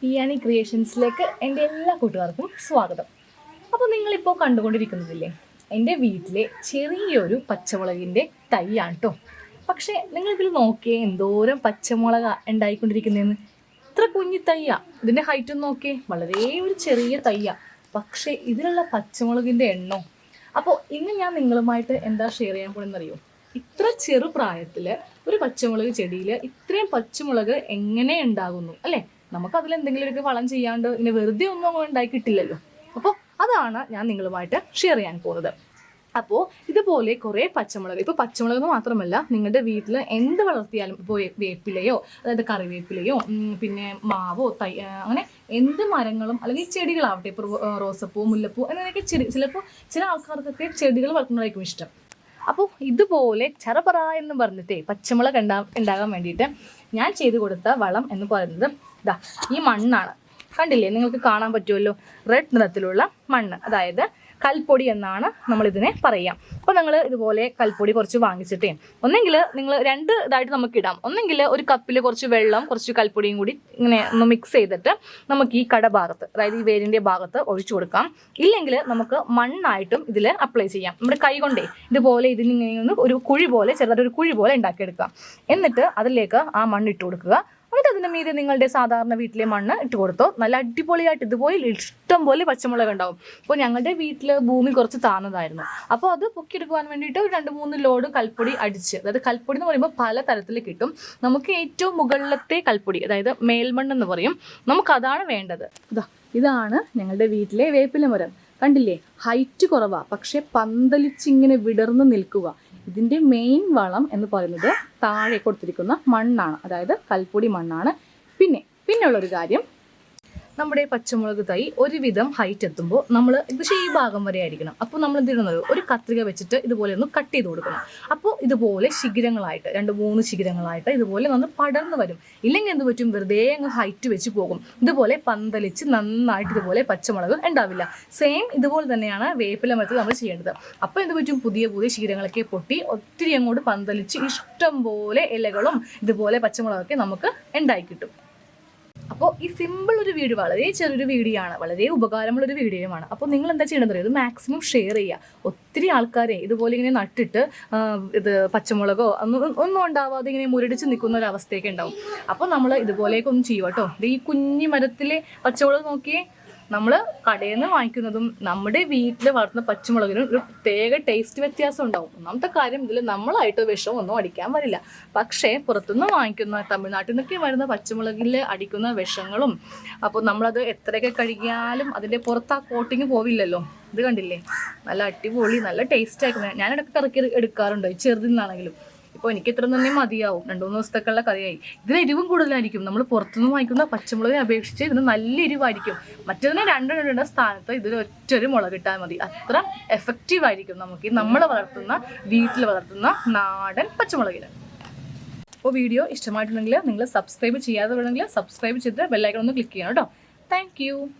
പിയാനി ക്രിയേഷൻസിലേക്ക് എൻ്റെ എല്ലാ കൂട്ടുകാർക്കും സ്വാഗതം. അപ്പോൾ നിങ്ങളിപ്പോൾ കണ്ടുകൊണ്ടിരിക്കുന്നതില്ലേ, എൻ്റെ വീട്ടിലെ ചെറിയൊരു പച്ചമുളകിൻ്റെ തൈയാണ് കേട്ടോ. പക്ഷേ നിങ്ങളിതിൽ നോക്കിയേ എന്തോരം പച്ചമുളക് ഉണ്ടായിക്കൊണ്ടിരിക്കുന്നതെന്ന്. ഇത്ര കുഞ്ഞു തയ്യാ, ഇതിൻ്റെ ഹൈറ്റ് നോക്കിയേ, വളരെ ഒരു ചെറിയ തയ്യാ. പക്ഷേ ഇതിലുള്ള പച്ചമുളകിൻ്റെ എണ്ണോ. അപ്പോൾ ഇന്ന് ഞാൻ നിങ്ങളുമായിട്ട് എന്താ ഷെയർ ചെയ്യാൻ പോകുന്നതെന്നറിയോ? ഇത്ര ചെറുപ്രായത്തിൽ ഒരു പച്ചമുളക് ചെടിയിൽ ഇത്രയും പച്ചമുളക് എങ്ങനെ ഉണ്ടാകുന്നു അല്ലേ? നമുക്ക് അതിലെന്തെങ്കിലും ഒരു വളം ചെയ്യാണ്ട് ഇങ്ങനെ വെറുതെ ഒന്നും ഉണ്ടായി കിട്ടില്ലല്ലോ. അപ്പോൾ അതാണ് ഞാൻ നിങ്ങളുമായിട്ട് ഷെയർ ചെയ്യാൻ പോകുന്നത്. അപ്പോൾ ഇതുപോലെ കുറേ പച്ചമുളക്, ഇപ്പോൾ പച്ചമുളക് എന്ന് മാത്രമല്ല, നിങ്ങളുടെ വീട്ടിൽ എന്ത് വളർത്തിയാലും, ഇപ്പോൾ വേപ്പിലയോ അതായത് കറിവേപ്പിലയോ പിന്നെ മാവോ അങ്ങനെ എന്ത് മരങ്ങളും അല്ലെങ്കിൽ ചെടികളാവട്ടെ, ഇപ്പോൾ റോസപ്പൂ മുല്ലപ്പൂ എന്നൊക്കെ ചെടി, ചിലപ്പോൾ ചില ആൾക്കാർക്കൊക്കെ ചെടികൾ വളർത്തുന്നതായിരിക്കും ഇഷ്ടം. അപ്പോൾ ഇതുപോലെ ചറപറ എന്ന് പറഞ്ഞിട്ടേ പച്ചമുളക് ഉണ്ടാകാൻ വേണ്ടിയിട്ട് ഞാൻ ചെയ്ത് കൊടുത്ത വളം എന്ന് പറയുന്നത് ഇതാ ഈ മണ്ണാണ്. കണ്ടില്ലേ, നിങ്ങൾക്ക് കാണാൻ പറ്റുമല്ലോ, റെഡ് നിറത്തിലുള്ള മണ്ണ്, അതായത് കൽപ്പൊടി എന്നാണ് നമ്മളിതിനെ പറയാം. അപ്പോൾ നിങ്ങൾ ഇതുപോലെ കൽപ്പൊടി കുറച്ച് വാങ്ങിച്ചിട്ടേ, ഒന്നെങ്കിൽ നിങ്ങൾ രണ്ട് ഇതായിട്ട് നമുക്ക് ഇടാം. ഒന്നെങ്കിൽ ഒരു കപ്പിൽ കുറച്ച് വെള്ളം കുറച്ച് കൽപ്പൊടിയും കൂടി ഇങ്ങനെ ഒന്ന് മിക്സ് ചെയ്തിട്ട് നമുക്ക് ഈ കടഭാഗത്ത്, അതായത് ഈ വേരിൻ്റെ ഭാഗത്ത് ഒഴിച്ചു കൊടുക്കാം. ഇല്ലെങ്കിൽ നമുക്ക് മണ്ണായിട്ടും ഇതിൽ അപ്ലൈ ചെയ്യാം. നമ്മുടെ കൈ കൊണ്ടേ ഇതുപോലെ ഇതിനിങ്ങനെ ഒരു കുഴി പോലെ, ചെറുതായിട്ട് ഒരു കുഴി പോലെ ഉണ്ടാക്കിയെടുക്കാം. എന്നിട്ട് അതിലേക്ക് ആ മണ്ണ് ഇട്ട് കൊടുക്കുക. എന്നിട്ട് അതിന് മീതെ നിങ്ങളുടെ സാധാരണ വീട്ടിലെ മണ്ണ് ഇട്ട് കൊടുത്തോ. നല്ല അടിപൊളിയായിട്ട് ഇതുപോലെ ഇഷ്ടം പോലെ പച്ചമുളക് ഉണ്ടാവും. അപ്പോൾ ഞങ്ങളുടെ വീട്ടിൽ ഭൂമി കുറച്ച് താഴ്ന്നതായിരുന്നു. അപ്പോൾ അത് പൊക്കിയെടുക്കുവാൻ വേണ്ടിയിട്ട് ഒരു 2-3 ലോഡ് കൽപ്പൊടി അടിച്ച്, അതായത് കൽപ്പൊടി എന്ന് പറയുമ്പോൾ പല തരത്തിൽ കിട്ടും. നമുക്ക് ഏറ്റവും മുകളിലത്തെ കൽപ്പൊടി, അതായത് മേൽമണ്ണെന്ന് പറയും, നമുക്കതാണ് വേണ്ടത്. ഇതാണ് ഞങ്ങളുടെ വീട്ടിലെ വേപ്പില മരം. കണ്ടില്ലേ, ഹൈറ്റ് കുറവാണ്, പക്ഷെ പന്തലിച്ചിങ്ങനെ വിടർന്ന് നിൽക്കുക. ഇതിൻ്റെ മെയിൻ വളം എന്ന് പറയുന്നത് താഴെ കൊടുത്തിരിക്കുന്ന മണ്ണാണ്, അതായത് കൽപ്പൊടി മണ്ണാണ്. പിന്നെയുള്ളൊരു കാര്യം, നമ്മുടെ പച്ചമുളക് തൈ ഒരുവിധം ഹൈറ്റ് എത്തുമ്പോൾ നമ്മൾ പക്ഷേ ഈ ഭാഗം വരെ ആയിരിക്കണം. അപ്പോൾ നമ്മൾ എന്തിടുന്നത്, ഒരു കത്രിക വെച്ചിട്ട് ഇതുപോലെ ഒന്ന് കട്ട് ചെയ്ത് കൊടുക്കണം. അപ്പോൾ ഇതുപോലെ ശിഖരങ്ങളായിട്ട് 2-3 ശിഖരങ്ങളായിട്ട് ഇതുപോലെ നമ്മൾ പടർന്നു വരും. ഇല്ലെങ്കിൽ എന്ത് പറ്റും, വെറുതെ അങ്ങ് ഹൈറ്റ് വെച്ച് പോകും. ഇതുപോലെ പന്തലിച്ച് നന്നായിട്ട് ഇതുപോലെ പച്ചമുളക് ഉണ്ടാവില്ല. സെയിം ഇതുപോലെ തന്നെയാണ് വേപ്പില മരത്തിൽ നമ്മൾ ചെയ്യേണ്ടത്. അപ്പോൾ എന്ത് പറ്റും, പുതിയ ശിഖരങ്ങളൊക്കെ പൊട്ടി ഒത്തിരി അങ്ങോട്ട് പന്തലിച്ച് ഇഷ്ടം പോലെ ഇലകളും ഇതുപോലെ പച്ചമുളകൊക്കെ നമുക്ക് ഉണ്ടായി കിട്ടും. അപ്പോൾ ഈ സിമ്പിൾ ഒരു വീഡിയോ, വളരെ ചെറിയൊരു വീഡിയോ ആണ്, വളരെ ഉപകാരമുള്ളൊരു വീഡിയോയുമാണ്. അപ്പോൾ നിങ്ങൾ എന്താ ചെയ്യേണ്ടത്, ഇത് മാക്സിമം ഷെയർ ചെയ്യുക. ഒത്തിരി ആൾക്കാരെ ഇതുപോലെ ഇങ്ങനെ നട്ടിട്ട് ഇത് പച്ചമുളകോ ഒന്നും ഉണ്ടാവാതെ ഇങ്ങനെ മുരടിച്ച് നിൽക്കുന്ന ഒരു അവസ്ഥയൊക്കെ ഉണ്ടാവും. അപ്പോൾ നമ്മൾ ഇതുപോലെയൊക്കെ ചെയ്യുക കേട്ടോ. ഇത് ഈ കുഞ്ഞി മരത്തിലെ പച്ചമുളക് നോക്കിയേ, നമ്മൾ കടയിൽ നിന്ന് വാങ്ങിക്കുന്നതും നമ്മുടെ വീട്ടിൽ വളർത്തുന്ന പച്ചമുളകിനും ഒരു പ്രത്യേക ടേസ്റ്റ് വ്യത്യാസം ഉണ്ടാവും. ഒന്നാമത്തെ കാര്യം, ഇതിൽ നമ്മളായിട്ട് വിഷം ഒന്നും അടിക്കാൻ വരില്ല. പക്ഷേ പുറത്തുനിന്ന് വാങ്ങിക്കുന്ന, തമിഴ്നാട്ടിൽ നിന്നൊക്കെ വരുന്ന പച്ചമുളകിൽ അടിക്കുന്ന വിഷങ്ങളും, അപ്പോൾ നമ്മളത് എത്രയൊക്കെ കഴുകിയാലും അതിൻ്റെ പുറത്ത് ആ കോട്ടിങ് പോവില്ലല്ലോ. ഇത് കണ്ടില്ലേ, നല്ല അടിപൊളി നല്ല ടേസ്റ്റ് ആയിരിക്കും. ഞാനിടയ്ക്ക് കറക്കി എടുക്കാറുണ്ട്, ചെറുതിൽ നിന്നാണെങ്കിലും. ഇപ്പോൾ എനിക്ക് ഇത്ര തന്നെ മതിയാവും, 2-3 ദിവസത്തേക്കുള്ള കറിയായി. ഇതിന് എരിവും കൂടുതലായിരിക്കും. നമ്മൾ പുറത്തുനിന്ന് വാങ്ങിക്കുന്ന പച്ചമുളകിനെ അപേക്ഷിച്ച് ഇതിന് നല്ല എരിവായിരിക്കും. മറ്റേതിന് 2 ഇടേണ്ട സ്ഥാനത്ത് ഇതിൽ ഒറ്റൊരു മുളക് ഇട്ടാൽ മതി. അത്ര എഫക്റ്റീവ് ആയിരിക്കും നമുക്ക് നമ്മൾ വളർത്തുന്ന, വീട്ടിൽ വളർത്തുന്ന നാടൻ പച്ചമുളകിന്. അപ്പോൾ വീഡിയോ ഇഷ്ടമായിട്ടുണ്ടെങ്കിൽ നിങ്ങൾ സബ്സ്ക്രൈബ് ചെയ്യാതെ വേണമെങ്കിൽ സബ്സ്ക്രൈബ് ചെയ്ത് ബെല്ലൈക്കൺ ഒന്ന് ക്ലിക്ക് ചെയ്യണം കേട്ടോ. താങ്ക്